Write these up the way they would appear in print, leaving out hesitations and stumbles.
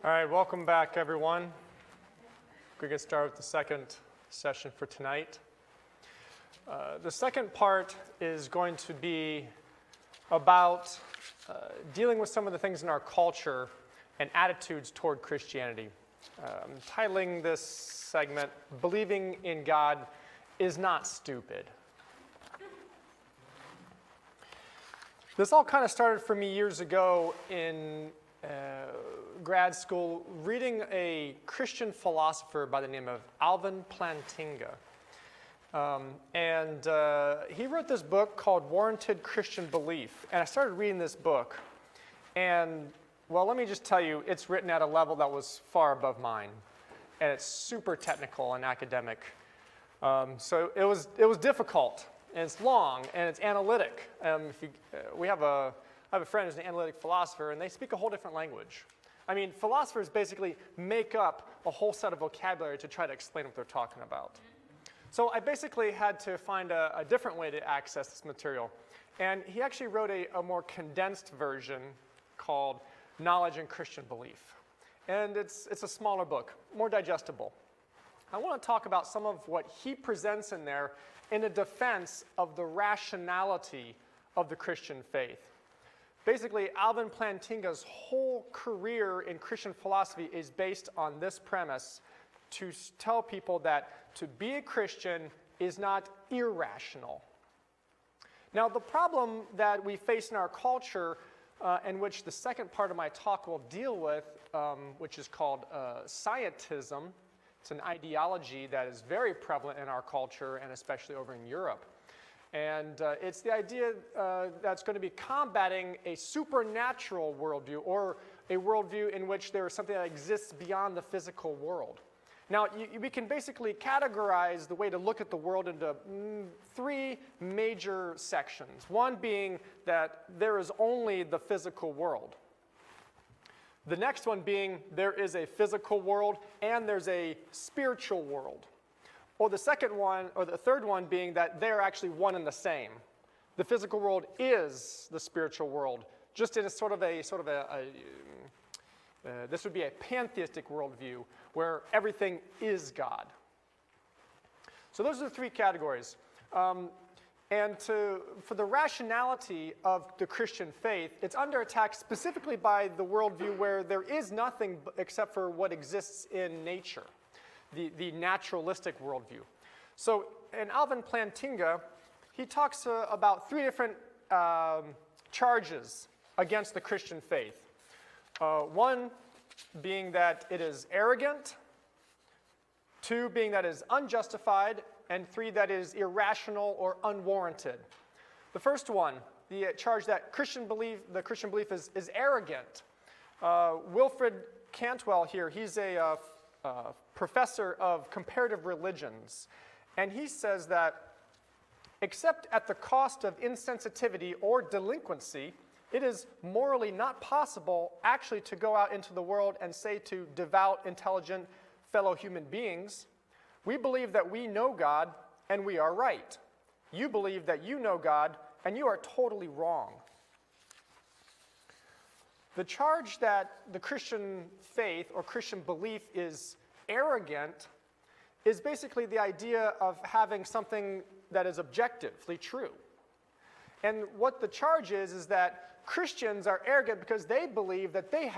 All right, welcome back, everyone. We're going to get started with the second session for tonight. The second part is going to be about dealing with some of the things in our culture and attitudes toward Christianity. I'm titling this segment, Believing in God is Not Stupid. This all kind of started for me years ago in grad school, reading a Christian philosopher by the name of Alvin Plantinga. He wrote this book called Warranted Christian Belief. And I started reading this book. And, well, let me just tell you, it's written at a level that was far above mine. And it's super technical and academic. So it was difficult. And it's long, and it's analytic. I have a friend who's an analytic philosopher, and they speak a whole different language. I mean, philosophers basically make up a whole set of vocabulary to try to explain what they're talking about. So I basically had to find a different way to access this material. And he actually wrote a more condensed version called Knowledge and Christian Belief. And it's a smaller book, more digestible. I want to talk about some of what he presents in there in a defense of the rationality of the Christian faith. Basically, Alvin Plantinga's whole career in Christian philosophy is based on this premise to tell people that to be a Christian is not irrational. Now, the problem that we face in our culture, and which the second part of my talk will deal with, which is called scientism. It's an ideology that is very prevalent in our culture, and especially over in Europe. And it's the idea that's going to be combating a supernatural worldview, or a worldview in which there is something that exists beyond the physical world. Now, we can basically categorize the way to look at the world into three major sections. One being that there is only the physical world. The next one being there is a physical world and there's a spiritual world. Or the second one, or the third one being that they're actually one and the same. The physical world is the spiritual world, just in this would be a pantheistic worldview where everything is God. So those are the three categories. For the rationality of the Christian faith, it's under attack specifically by the worldview where there is nothing except for what exists in nature, the naturalistic worldview. So in Alvin Plantinga, he talks about three different charges against the Christian faith. One being that it is arrogant, two being that it is unjustified, and three, that is irrational or unwarranted. The first one, the charge that the Christian belief is arrogant. Wilfred Cantwell here, he's a professor of comparative religions, and he says that except at the cost of insensitivity or delinquency, it is morally not possible actually to go out into the world and say to devout, intelligent fellow human beings, we believe that we know God, and we are right. You believe that you know God, and you are totally wrong. The charge that the Christian faith or Christian belief is arrogant is basically the idea of having something that is objectively true. And what the charge is that Christians are arrogant because they believe that they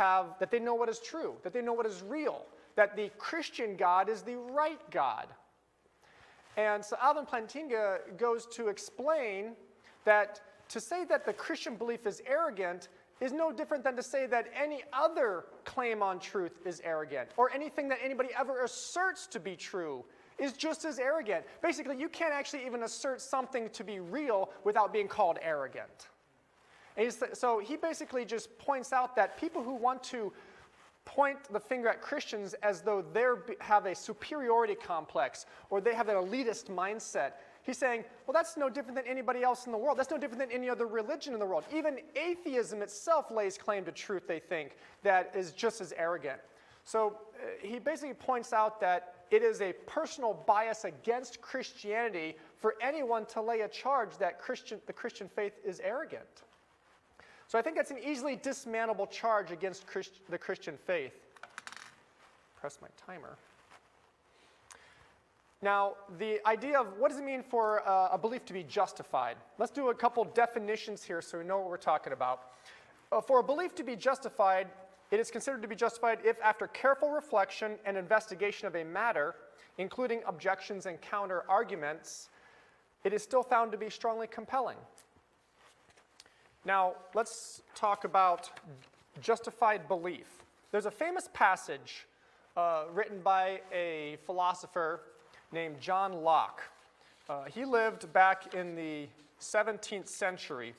know what is true, that they know what is real, that the Christian God is the right God. And so Alvin Plantinga goes to explain that to say that the Christian belief is arrogant is no different than to say that any other claim on truth is arrogant, or anything that anybody ever asserts to be true is just as arrogant. Basically, you can't actually even assert something to be real without being called arrogant. And so he basically just points out that people who want to point the finger at Christians as though they have a superiority complex or they have an elitist mindset, he's saying, well, that's no different than anybody else in the world. That's no different than any other religion in the world. Even atheism itself lays claim to truth, they think, that is just as arrogant. So he basically points out that it is a personal bias against Christianity for anyone to lay a charge that the Christian faith is arrogant. So I think that's an easily dismantleable charge against the Christian faith. press my timer. Now, the idea of what does it mean for a belief to be justified? Let's do a couple definitions here so we know what we're talking about. For a belief to be justified, it is considered to be justified if, after careful reflection and investigation of a matter, including objections and counter-arguments, it is still found to be strongly compelling. Now, let's talk about justified belief. There's a famous passage written by a philosopher named John Locke. He lived back in the 17th century,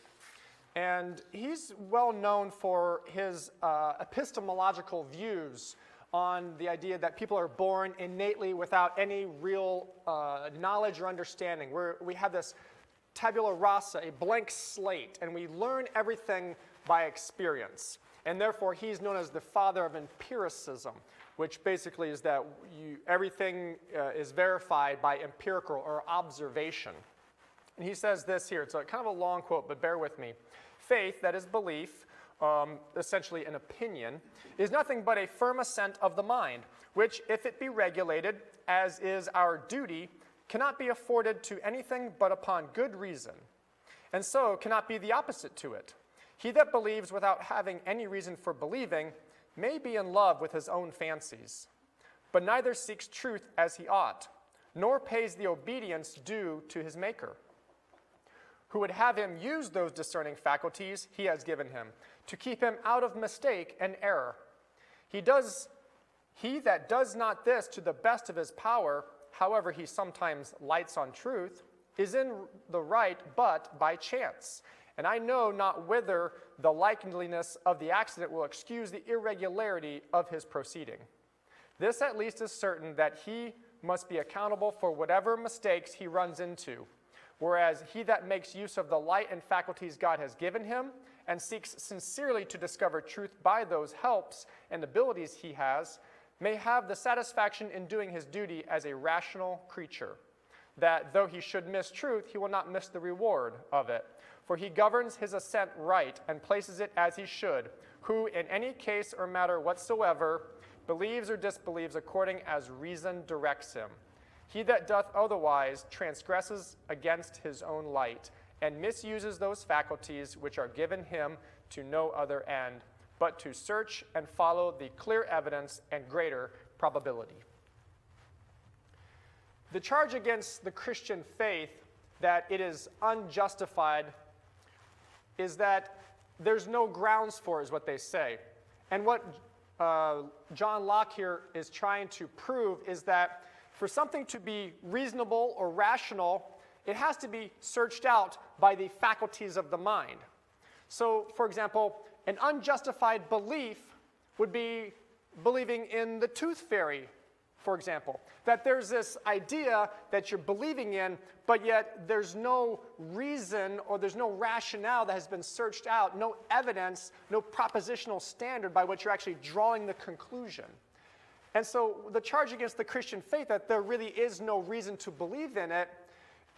and he's well known for his epistemological views on the idea that people are born innately without any real knowledge or understanding. We have this tabula rasa, a blank slate, and we learn everything by experience. And therefore, he's known as the father of empiricism, which basically is that everything is verified by empirical or observation. And he says this here. It's kind of a long quote, but bear with me. Faith, that is belief, essentially an opinion, is nothing but a firm assent of the mind, which, if it be regulated, as is our duty, cannot be afforded to anything but upon good reason, and so cannot be the opposite to it. He that believes without having any reason for believing may be in love with his own fancies, but neither seeks truth as he ought, nor pays the obedience due to his Maker, who would have him use those discerning faculties he has given him to keep him out of mistake and error. He that does not this to the best of his power, however he sometimes lights on truth, is in the right but by chance. And I know not whither the likeliness of the accident will excuse the irregularity of his proceeding. This at least is certain, that he must be accountable for whatever mistakes he runs into, whereas he that makes use of the light and faculties God has given him, and seeks sincerely to discover truth by those helps and abilities he has, may have the satisfaction in doing his duty as a rational creature, that though he should miss truth, he will not miss the reward of it. For he governs his assent right, and places it as he should, who in any case or matter whatsoever believes or disbelieves according as reason directs him. He that doth otherwise transgresses against his own light, and misuses those faculties which are given him to no other end, but to search and follow the clear evidence and greater probability. The charge against the Christian faith that it is unjustified is that there's no grounds for, is what they say. And what John Locke here is trying to prove is that for something to be reasonable or rational, it has to be searched out by the faculties of the mind. So, for example, an unjustified belief would be believing in the tooth fairy, for example. That there's this idea that you're believing in, but yet there's no reason or there's no rationale that has been searched out, no evidence, no propositional standard by which you're actually drawing the conclusion. And so the charge against the Christian faith that there really is no reason to believe in it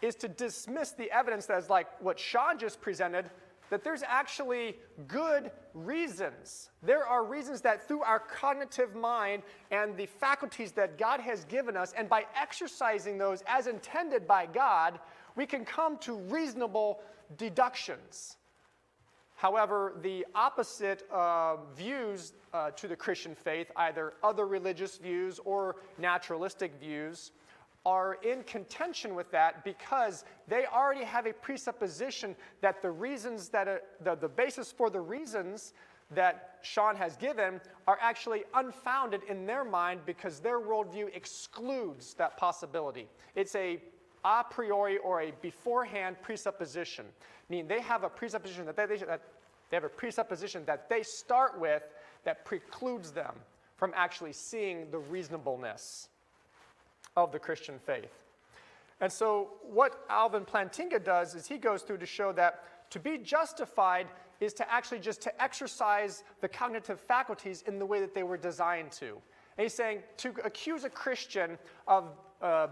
is to dismiss the evidence that is like what Sean just presented, that there's actually good reasons. There are reasons that through our cognitive mind and the faculties that God has given us, and by exercising those as intended by God, we can come to reasonable deductions. However, the opposite views to the Christian faith, either other religious views or naturalistic views, are in contention with that because they already have a presupposition that the reasons that the basis for the reasons that Sean has given are actually unfounded in their mind because their worldview excludes that possibility. It's a priori or a beforehand presupposition, meaning they have a presupposition that they start with that precludes them from actually seeing the reasonableness of the Christian faith. And so what Alvin Plantinga does is he goes through to show that to be justified is to actually just to exercise the cognitive faculties in the way that they were designed to. And he's saying to accuse a Christian of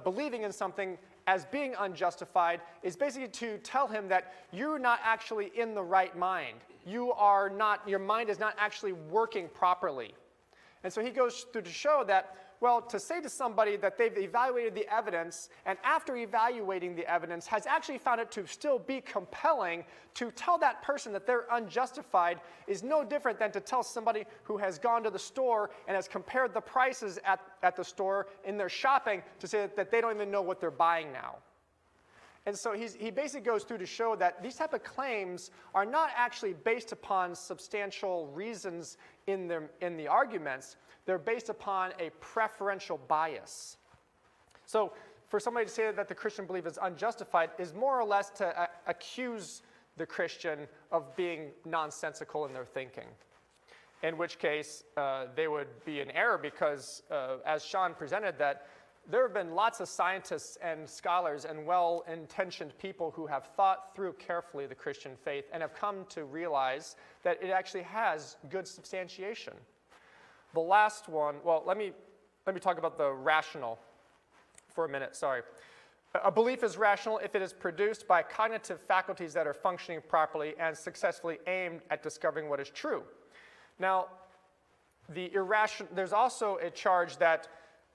believing in something as being unjustified is basically to tell him that you're not actually in the right mind. Your mind is not actually working properly. And so he goes through to show that, well, to say to somebody that they've evaluated the evidence, and after evaluating the evidence has actually found it to still be compelling, to tell that person that they're unjustified is no different than to tell somebody who has gone to the store and has compared the prices at the store in their shopping to say that they don't even know what they're buying now. And so he basically goes through to show that these type of claims are not actually based upon substantial reasons in the arguments. They're based upon a preferential bias. So for somebody to say that the Christian belief is unjustified is more or less to accuse the Christian of being nonsensical in their thinking, in which case they would be in error because, as Sean presented, that there have been lots of scientists and scholars and well-intentioned people who have thought through carefully the Christian faith and have come to realize that it actually has good substantiation. The last one, well, let me talk about the rational for a minute, sorry. A belief is rational if it is produced by cognitive faculties that are functioning properly and successfully aimed at discovering what is true. Now, there's also a charge that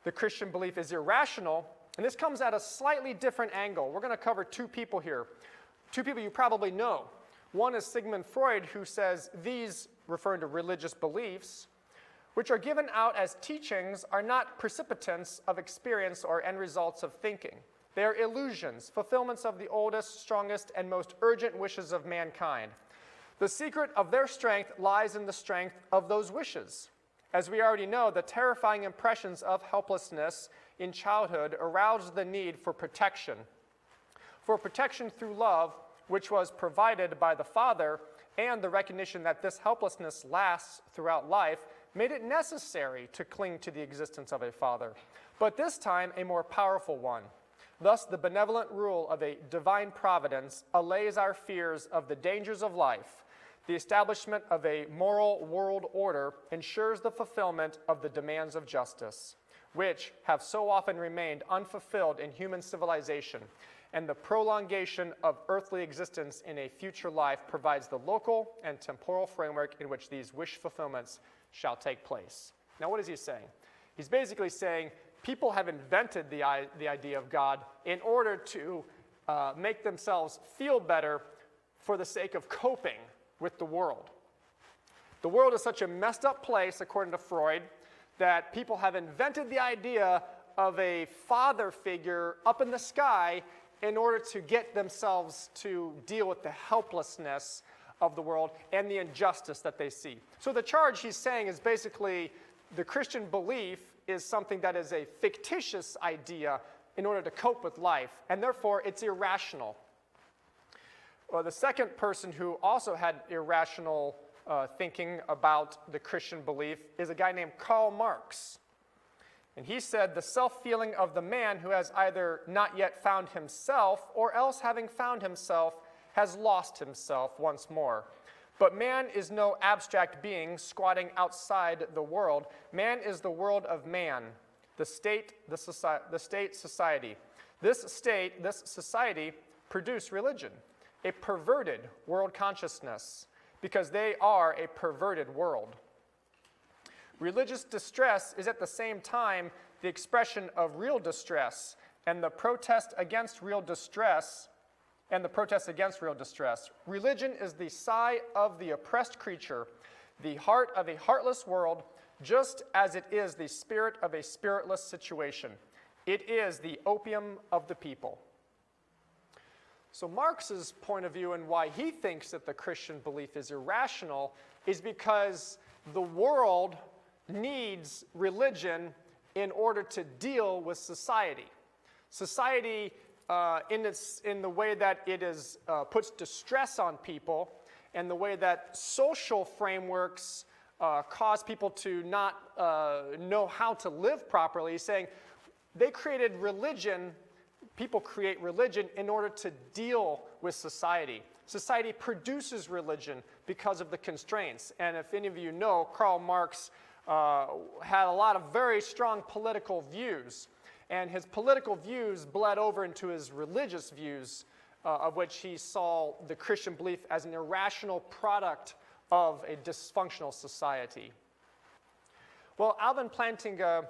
the Christian belief is irrational, and this comes at a slightly different angle. We're going to cover two people here, two people you probably know. One is Sigmund Freud, who says these, referring to religious beliefs, which are given out as teachings, are not precipitants of experience or end results of thinking. They are illusions, fulfillments of the oldest, strongest, and most urgent wishes of mankind. The secret of their strength lies in the strength of those wishes. As we already know, the terrifying impressions of helplessness in childhood aroused the need for protection through love, which was provided by the Father, and the recognition that this helplessness lasts throughout life made it necessary to cling to the existence of a Father, but this time a more powerful one. Thus, the benevolent rule of a divine providence allays our fears of the dangers of life. The establishment of a moral world order ensures the fulfillment of the demands of justice, which have so often remained unfulfilled in human civilization, and the prolongation of earthly existence in a future life provides the local and temporal framework in which these wish fulfillments shall take place. Now, what is he saying? He's basically saying people have invented the idea of God in order to make themselves feel better for the sake of coping with the world. The world is such a messed up place, according to Freud, that people have invented the idea of a father figure up in the sky in order to get themselves to deal with the helplessness of the world and the injustice that they see. So the charge he's saying is basically the Christian belief is something that is a fictitious idea in order to cope with life, and therefore it's irrational. Well, the second person who also had irrational thinking about the Christian belief is a guy named Karl Marx. And he said, the self-feeling of the man who has either not yet found himself or else having found himself has lost himself once more. But man is no abstract being squatting outside the world. Man is the world of man, the state, society. This state, this society produce religion, a perverted world consciousness, because they are a perverted world. Religious distress is at the same time the expression of real distress, and the protest against real distress, Religion is the sigh of the oppressed creature, the heart of a heartless world, just as it is the spirit of a spiritless situation. It is the opium of the people. So Marx's point of view and why he thinks that the Christian belief is irrational is because the world needs religion in order to deal with society. Society, in the way that it puts distress on people, and the way that social frameworks cause people to not know how to live properly, saying they created religion. People create religion in order to deal with society. Society produces religion because of the constraints. And if any of you know, Karl Marx had a lot of very strong political views. And his political views bled over into his religious views, of which he saw the Christian belief as an irrational product of a dysfunctional society. Well, Alvin Plantinga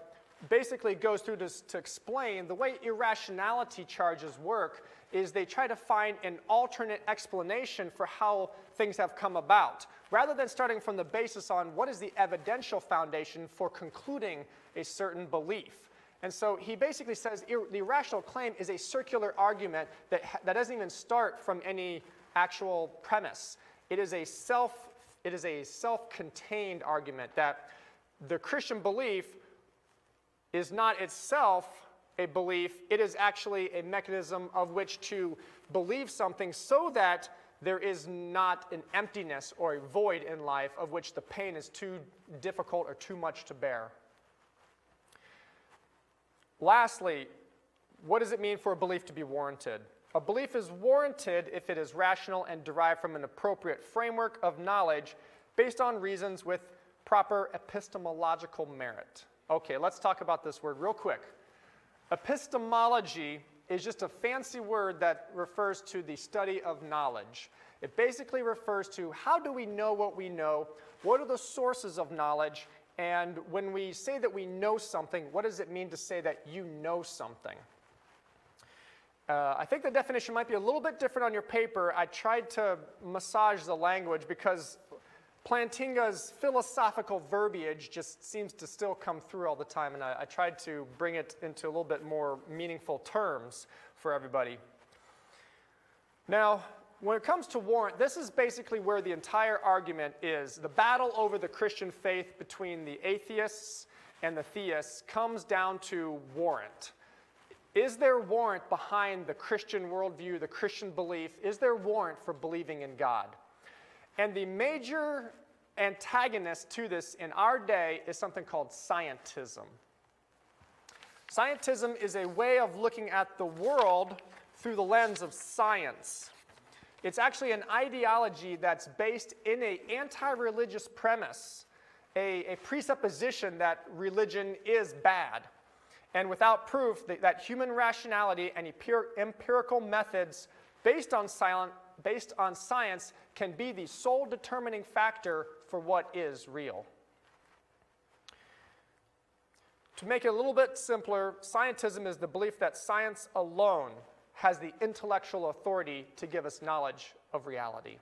basically goes through this to explain the way irrationality charges work is they try to find an alternate explanation for how things have come about, rather than starting from the basis on what is the evidential foundation for concluding a certain belief. And so he basically says the irrational claim is a circular argument that doesn't even start from any actual premise. It is a self-contained argument that the Christian belief is not itself a belief. It is actually a mechanism of which to believe something so that there is not an emptiness or a void in life of which the pain is too difficult or too much to bear. Lastly, what does it mean for a belief to be warranted? A belief is warranted if it is rational and derived from an appropriate framework of knowledge based on reasons with proper epistemological merit. Okay, let's talk about this word real quick. Epistemology is just a fancy word that refers to the study of knowledge. It basically refers to how do we know what we know, what are the sources of knowledge, and when we say that we know something, what does it mean to say that you know something? I think the definition might be a little bit different on your paper. I tried to massage the language because Plantinga's philosophical verbiage just seems to still come through all the time, and I tried to bring it into a little bit more meaningful terms for everybody. Now, when it comes to warrant, this is basically where the entire argument is. The battle over the Christian faith between the atheists and the theists comes down to warrant. Is there warrant behind the Christian worldview, the Christian belief? Is there warrant for believing in God? And the major antagonist to this in our day is something called scientism. Scientism is a way of looking at the world through the lens of science. It's actually an ideology that's based in an anti-religious premise, a presupposition that religion is bad. And without proof that human rationality and empirical methods based on science can be the sole determining factor for what is real. To make it a little bit simpler, scientism is the belief that science alone has the intellectual authority to give us knowledge of reality.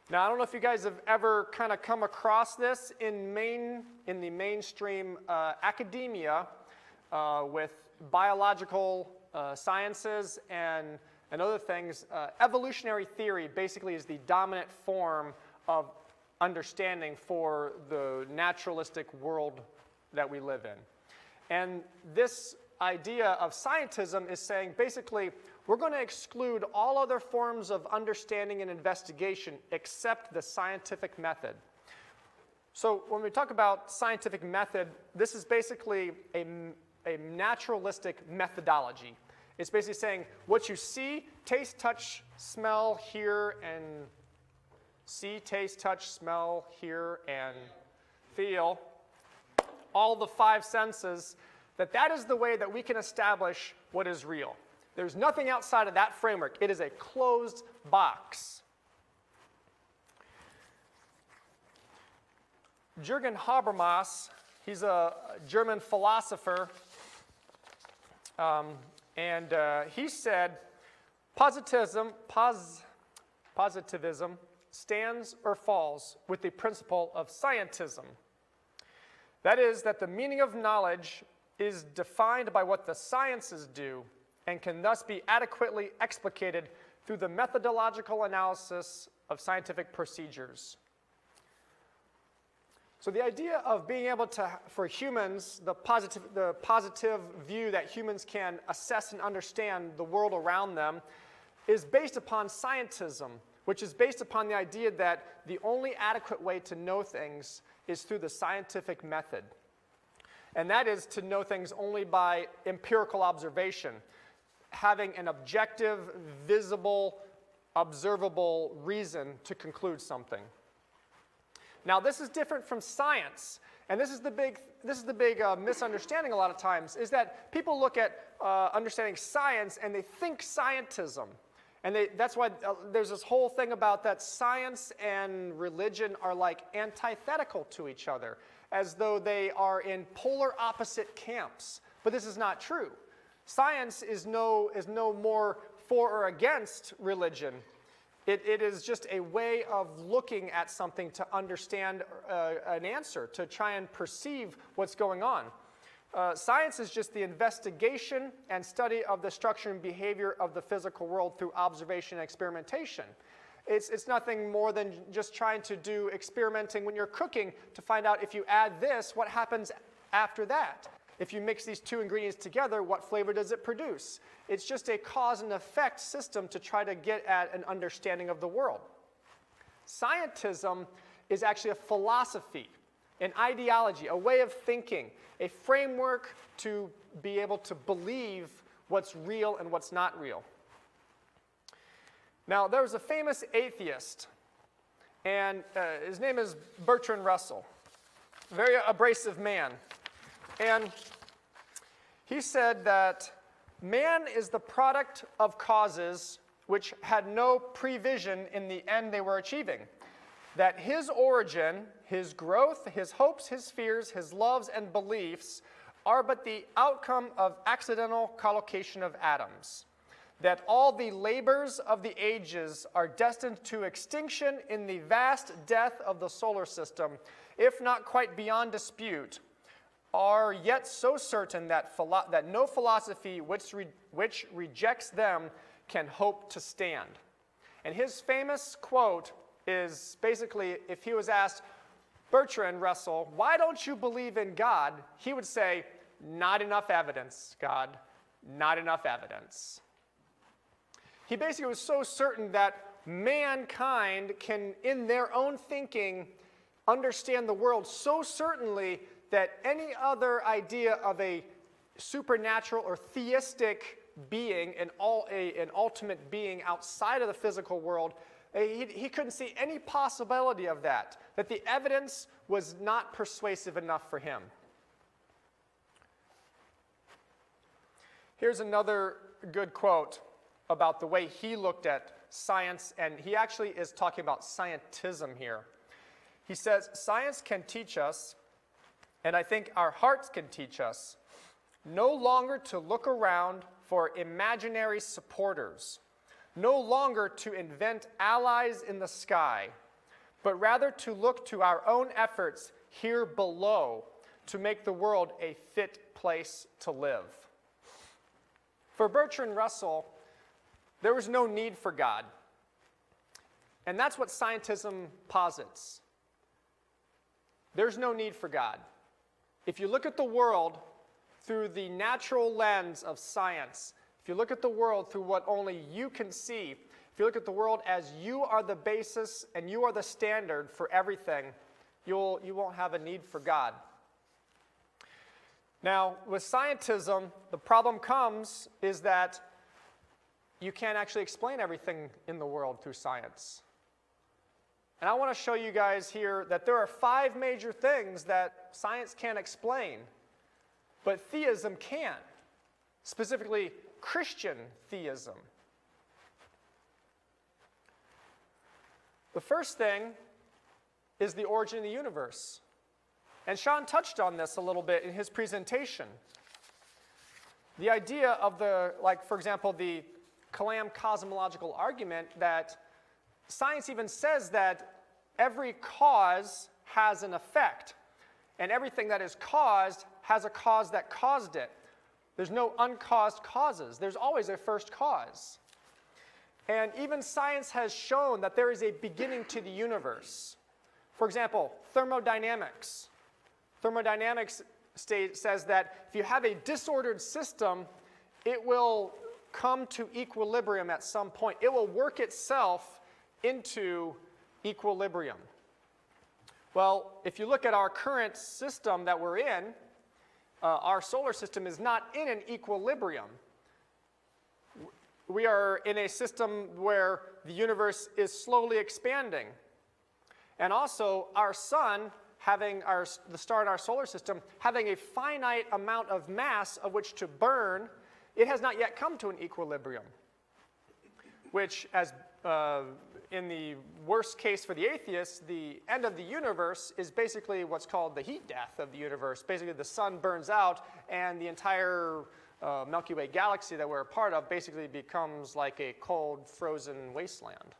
Now, I don't know if you guys have ever kind of come across this in the mainstream academia with biological sciences and other things. Evolutionary theory basically is the dominant form of understanding for the naturalistic world that we live in. And this idea of scientism is saying basically we're going to exclude all other forms of understanding and investigation except the scientific method. So when we talk about scientific method, this is basically a naturalistic methodology. It's basically saying what you see, taste, touch, smell, hear, and see, taste, touch, smell, hear, and feel, all the five senses, that is the way that we can establish what is real. There's nothing outside of that framework. It is a closed box. Jürgen Habermas, he's a German philosopher, and he said, positivism stands or falls with the principle of scientism. That is, that the meaning of knowledge is defined by what the sciences do and can thus be adequately explicated through the methodological analysis of scientific procedures. So the idea of being able to, for humans, the positive view that humans can assess and understand the world around them is based upon scientism, which is based upon the idea that the only adequate way to know things is through the scientific method. And that is to know things only by empirical observation, having an objective, visible, observable reason to conclude something. Now, this is different from science, and this is the big misunderstanding a lot of times, is that people look at understanding science and they think scientism. And that's why there's this whole thing about that science and religion are like antithetical to each other. as though they are in polar opposite camps. But this is not true. Science is no more for or against religion. It is just a way of looking at something to understand an answer, to try and perceive what's going on. Science is just the investigation and study of the structure and behavior of the physical world through observation and experimentation. It's nothing more than just trying to do experimenting when you're cooking to find out if you add this, what happens after that. If you mix these two ingredients together, what flavor does it produce? It's just a cause and effect system to try to get at an understanding of the world. Scientism is actually a philosophy, an ideology, a way of thinking, a framework to be able to believe what's real and what's not real. Now, there was a famous atheist, and his name is Bertrand Russell, a very abrasive man. And he said that man is the product of causes which had no prevision in the end they were achieving. That his origin, his growth, his hopes, his fears, his loves and beliefs are but the outcome of accidental collocation of atoms. That all the labors of the ages are destined to extinction in the vast death of the solar system, if not quite beyond dispute, are yet so certain that no philosophy which rejects them can hope to stand. And his famous quote is basically, if he was asked, Bertrand Russell, why don't you believe in God? He would say, not enough evidence, God, not enough evidence. He basically was so certain that mankind can, in their own thinking, understand the world so certainly that any other idea of a supernatural or theistic being, an ultimate being outside of the physical world, he couldn't see any possibility of that the evidence was not persuasive enough for him. Here's another good quote about the way he looked at science, and he actually is talking about scientism here. He says, science can teach us, and I think our hearts can teach us, no longer to look around for imaginary supporters, no longer to invent allies in the sky, but rather to look to our own efforts here below to make the world a fit place to live. For Bertrand Russell, there was no need for God. And that's what scientism posits. There's no need for God. If you look at the world through the natural lens of science, if you look at the world through what only you can see, if you look at the world as you are the basis and you are the standard for everything, you won't have a need for God. Now, with scientism, the problem comes is that you can't actually explain everything in the world through science. And I want to show you guys here that there are 5 major things that science can't explain, but theism can, specifically Christian theism. The first thing is the origin of the universe. And Sean touched on this a little bit in his presentation. The idea of for example, the Kalam cosmological argument that science even says that every cause has an effect, and everything that is caused has a cause that caused it. There's no uncaused causes. There's always a first cause. And even science has shown that there is a beginning to the universe. For example, thermodynamics. Thermodynamics says that if you have a disordered system, it will come to equilibrium at some point. It will work itself into equilibrium. Well, if you look at our current system that we're in, our solar system is not in an equilibrium. We are in a system where the universe is slowly expanding. And also, our sun, the star in our solar system, having a finite amount of mass of which to burn, it has not yet come to an equilibrium, which, as in the worst case for the atheists, the end of the universe is basically what's called the heat death of the universe. Basically, the sun burns out, and the entire Milky Way galaxy that we're a part of basically becomes like a cold, frozen wasteland.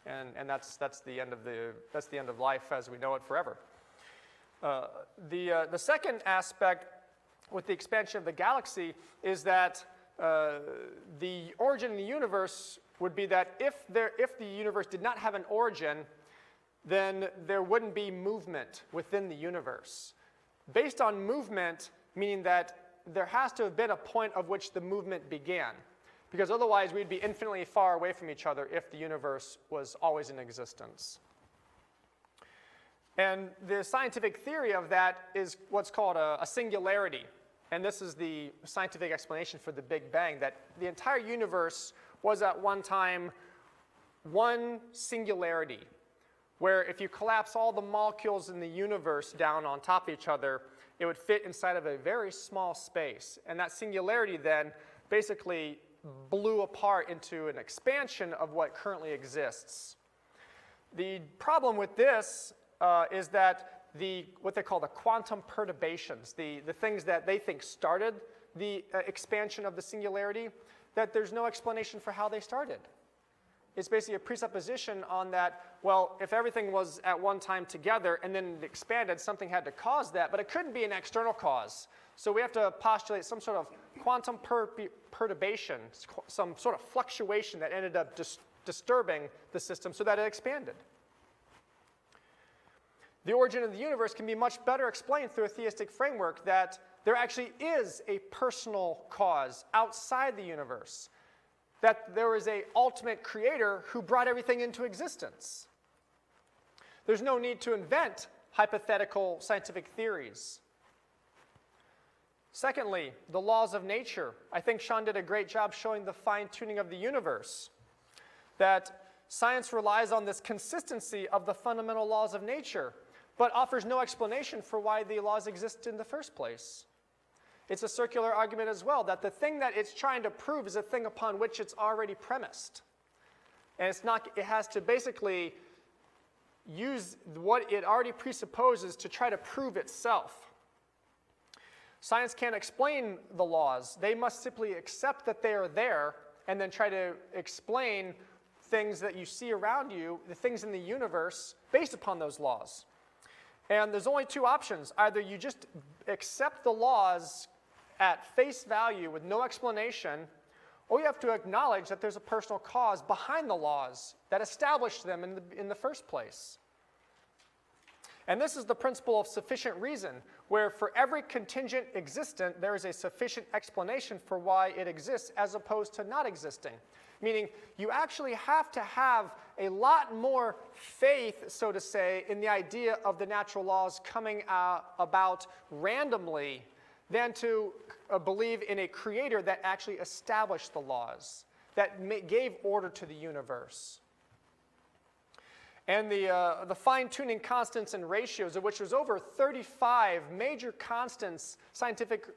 And that's the end of life as we know it forever. The second aspect with the expansion of the galaxy is that the origin of the universe would be that if the universe did not have an origin, then there wouldn't be movement within the universe. Based on movement, meaning that there has to have been a point of which the movement began, because otherwise we'd be infinitely far away from each other if the universe was always in existence. And the scientific theory of that is what's called a singularity. And this is the scientific explanation for the Big Bang, that the entire universe was at one time one singularity, where if you collapse all the molecules in the universe down on top of each other, it would fit inside of a very small space. And that singularity then basically blew apart into an expansion of what currently exists. The problem with this is that what they call the quantum perturbations, the things that they think started the expansion of the singularity, that there's no explanation for how they started. It's basically a presupposition on that, well, if everything was at one time together and then it expanded, something had to cause that, but it couldn't be an external cause. So we have to postulate some sort of quantum perturbation, some sort of fluctuation that ended up disturbing the system so that it expanded. The origin of the universe can be much better explained through a theistic framework, that there actually is a personal cause outside the universe, that there is an ultimate creator who brought everything into existence. There's no need to invent hypothetical scientific theories. Secondly, the laws of nature. I think Sean did a great job showing the fine-tuning of the universe, that science relies on this consistency of the fundamental laws of nature, but offers no explanation for why the laws exist in the first place. It's a circular argument as well, that the thing that it's trying to prove is a thing upon which it's already premised. And it has to basically use what it already presupposes to try to prove itself. Science can't explain the laws. They must simply accept that they are there and then try to explain things that you see around you, the things in the universe, based upon those laws. And there's only two options. Either you just accept the laws at face value with no explanation, or you have to acknowledge that there's a personal cause behind the laws that established them in the first place. And this is the principle of sufficient reason, where for every contingent existent, there is a sufficient explanation for why it exists as opposed to not existing. Meaning, you actually have to have a lot more faith, so to say, in the idea of the natural laws coming about randomly than to believe in a creator that actually established the laws, that gave order to the universe. And the fine-tuning constants and ratios, of which there's over 35 major constants, scientific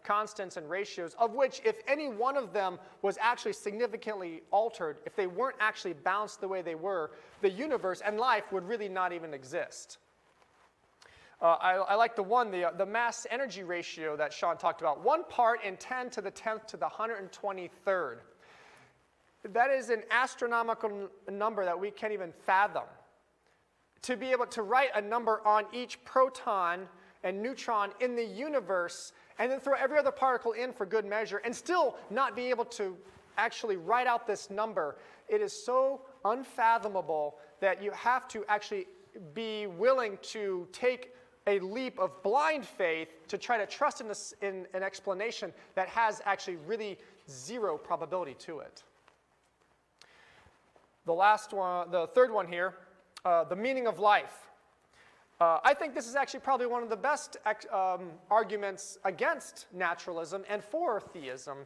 constants and ratios, of which if any one of them was actually significantly altered, if they weren't actually balanced the way they were, the universe and life would really not even exist. I like the mass-energy ratio that Sean talked about. 1 part in 10 to the 10th to the 123rd. That is an astronomical number that we can't even fathom. To be able to write a number on each proton and neutron in the universe and then throw every other particle in for good measure and still not be able to actually write out this number, it is so unfathomable that you have to actually be willing to take a leap of blind faith to try to trust in an explanation that has actually really zero probability to it. The last one, the third one here, the meaning of life. I think this is actually probably one of the best arguments against naturalism and for theism,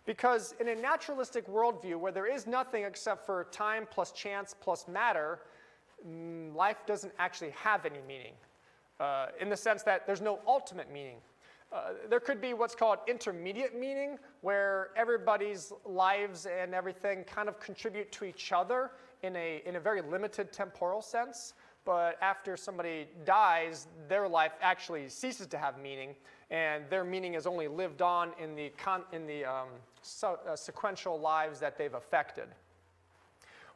because in a naturalistic worldview where there is nothing except for time plus chance plus matter, life doesn't actually have any meaning, in the sense that there's no ultimate meaning. There could be what's called intermediate meaning, where everybody's lives and everything kind of contribute to each other in a very limited temporal sense. But after somebody dies, their life actually ceases to have meaning, and their meaning is only lived on in the sequential lives that they've affected.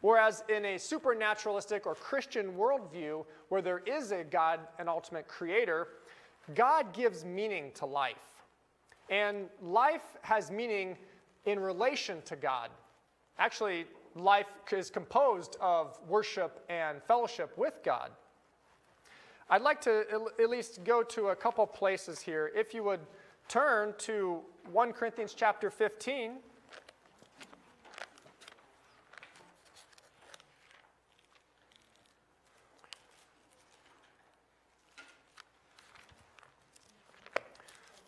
Whereas in a supernaturalistic or Christian worldview, where there is a God, an ultimate creator, God gives meaning to life. And life has meaning in relation to God. Actually, life is composed of worship and fellowship with God. I'd like to at least go to a couple places here. If you would turn to 1 Corinthians chapter 15.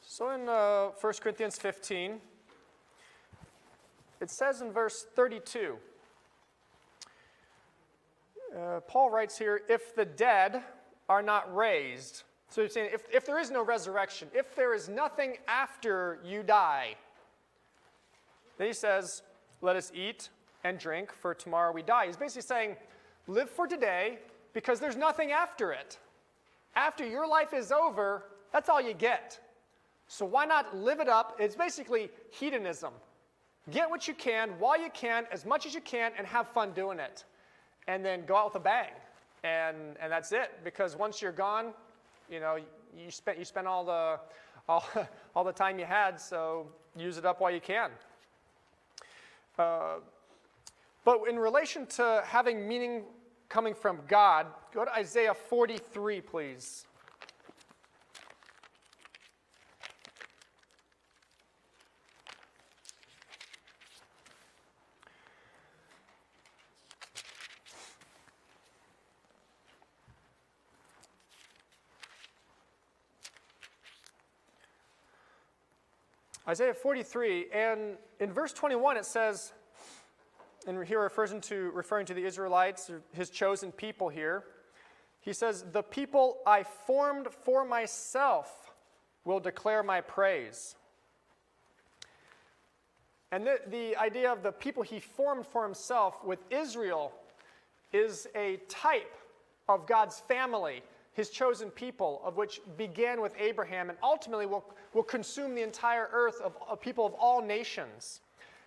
So in 1 Corinthians 15, it says in verse 32, Paul writes here, if the dead are not raised. So he's saying if there is no resurrection, if there is nothing after you die, then he says, let us eat and drink, for tomorrow we die. He's basically saying, live for today, because there's nothing after it. After your life is over, that's all you get. So why not live it up? It's basically hedonism. Get what you can, while you can, as much as you can, and have fun doing it. And then go out with a bang. And that's it. Because once you're gone, you know, you spent all the time you had, so use it up while you can. But in relation to having meaning coming from God, go to Isaiah 43, please. Isaiah 43, and in verse 21 it says, and here referring to the Israelites, his chosen people here, he says, the people I formed for myself will declare my praise. And the idea of the people he formed for himself with Israel is a type of God's family, his chosen people, of which began with Abraham and ultimately will consume the entire earth of people of all nations.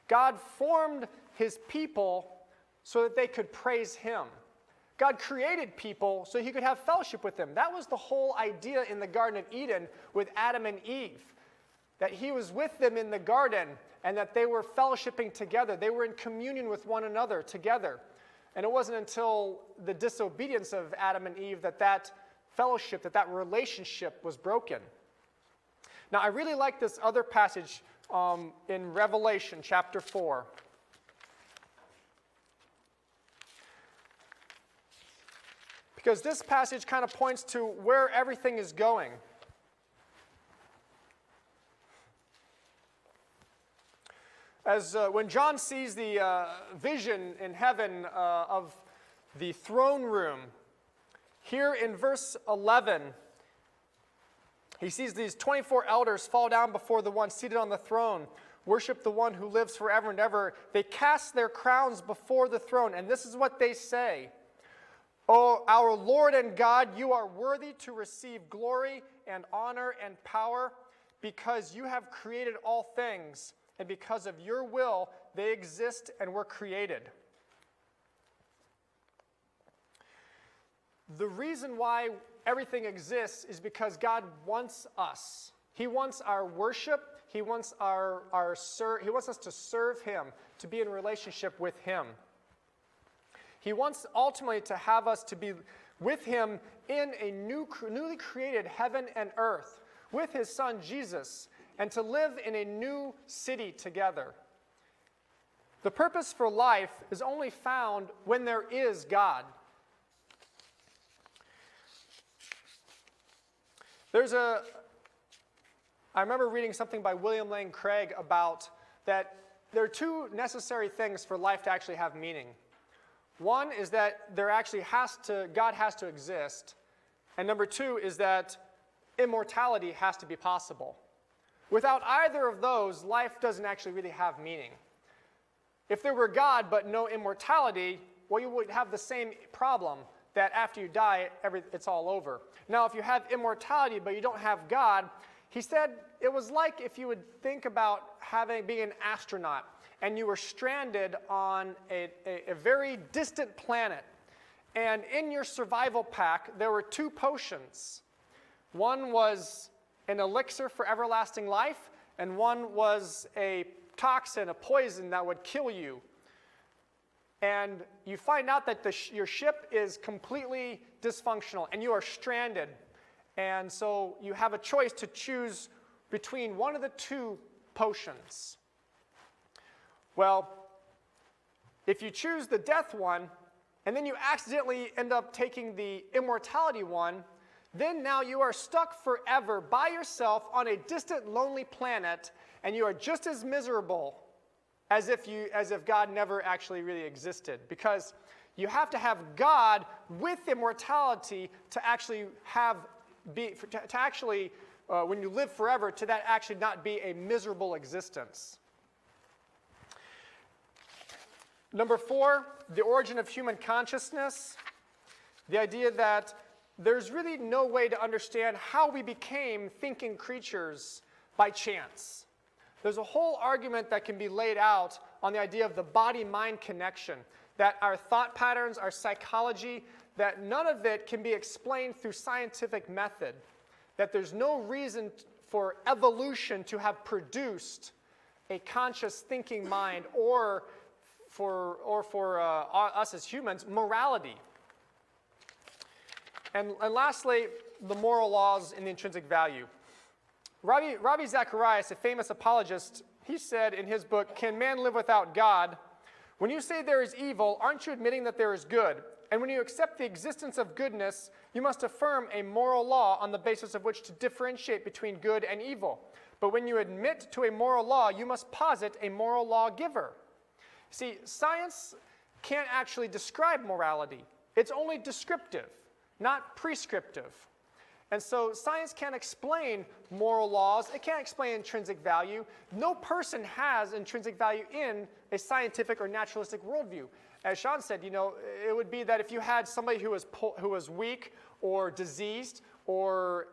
God formed his people so that they could praise him. God created people so he could have fellowship with them. That was the whole idea in the Garden of Eden with Adam and Eve, that he was with them in the garden and that they were fellowshipping together. They were in communion with one another together. And it wasn't until the disobedience of Adam and Eve that fellowship, that relationship was broken. Now, I really like this other passage in Revelation chapter 4. Because this passage kind of points to where everything is going. As when John sees the vision in heaven of the throne room, here in verse 11, he sees these 24 elders fall down before the one seated on the throne, worship the one who lives forever and ever. They cast their crowns before the throne, and this is what they say. O our Lord and God, you are worthy to receive glory and honor and power, because you have created all things, and because of your will they exist and were created. The reason why everything exists is because God wants us. He wants our worship. He wants He wants us to serve him, to be in relationship with him. He wants ultimately to have us to be with him in a newly created heaven and earth with his son Jesus, and to live in a new city together. The purpose for life is only found when there is God. I remember reading something by William Lane Craig about that there are two necessary things for life to actually have meaning. One is that God has to exist. And number two is that immortality has to be possible. Without either of those, life doesn't actually really have meaning. If there were God but no immortality, well, you would have the same problem that after you die, it's all over. Now, if you have immortality but you don't have God, he said it was like if you would think about being an astronaut and you were stranded on a very distant planet. And in your survival pack, there were 2 potions. One was an elixir for everlasting life, and one was a toxin, a poison that would kill you. And you find out that your ship is completely dysfunctional, and you are stranded. And so you have a choice to choose between one of the 2 potions. Well, if you choose the death one, and then you accidentally end up taking the immortality one, then now you are stuck forever by yourself on a distant, lonely planet, and you are just as miserable as if God never actually really existed. Because you have to have God with immortality to actually when you live forever, to that actually not be a miserable existence. Number 4, the origin of human consciousness. The idea that there's really no way to understand how we became thinking creatures by chance. There's a whole argument that can be laid out on the idea of the body-mind connection, that our thought patterns, our psychology, that none of it can be explained through scientific method, that there's no reason for evolution to have produced a conscious thinking mind or for us as humans, morality. And lastly, the moral laws and the intrinsic value. Ravi Zacharias, a famous apologist, he said in his book, Can Man Live Without God? When you say there is evil, aren't you admitting that there is good? And when you accept the existence of goodness, you must affirm a moral law on the basis of which to differentiate between good and evil. But when you admit to a moral law, you must posit a moral lawgiver. See, science can't actually describe morality. It's only descriptive, not prescriptive. And so science can't explain moral laws. It can't explain intrinsic value. No person has intrinsic value in a scientific or naturalistic worldview. As Sean said, it would be that if you had somebody who was weak or diseased or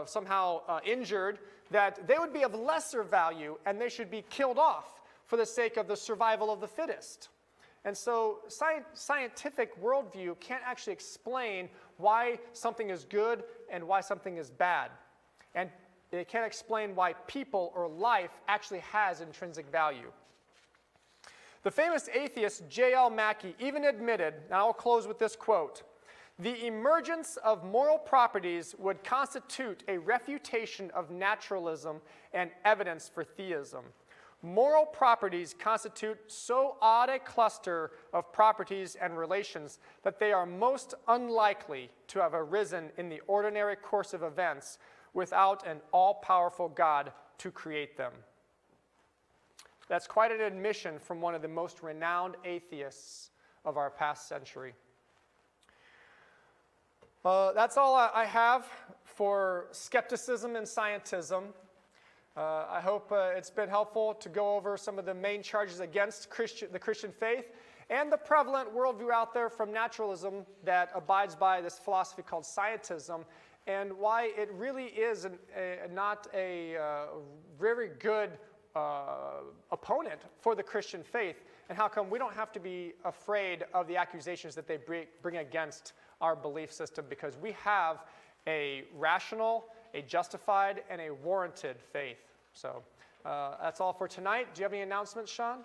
somehow injured, that they would be of lesser value and they should be killed off for the sake of the survival of the fittest. And so scientific worldview can't actually explain why something is good and why something is bad. And it can't explain why people or life actually has intrinsic value. The famous atheist J.L. Mackie even admitted, and I'll close with this quote, "The emergence of moral properties would constitute a refutation of naturalism and evidence for theism. Moral properties constitute so odd a cluster of properties and relations that they are most unlikely to have arisen in the ordinary course of events without an all-powerful God to create them." That's quite an admission from one of the most renowned atheists of our past century. That's all I have for skepticism and scientism. I hope it's been helpful to go over some of the main charges against the Christian faith and the prevalent worldview out there from naturalism that abides by this philosophy called scientism, and why it really is not a very good opponent for the Christian faith, and how come we don't have to be afraid of the accusations that they bring against our belief system, because we have a rational, a justified, and a warranted faith. So that's all for tonight. Do you have any announcements, Sean?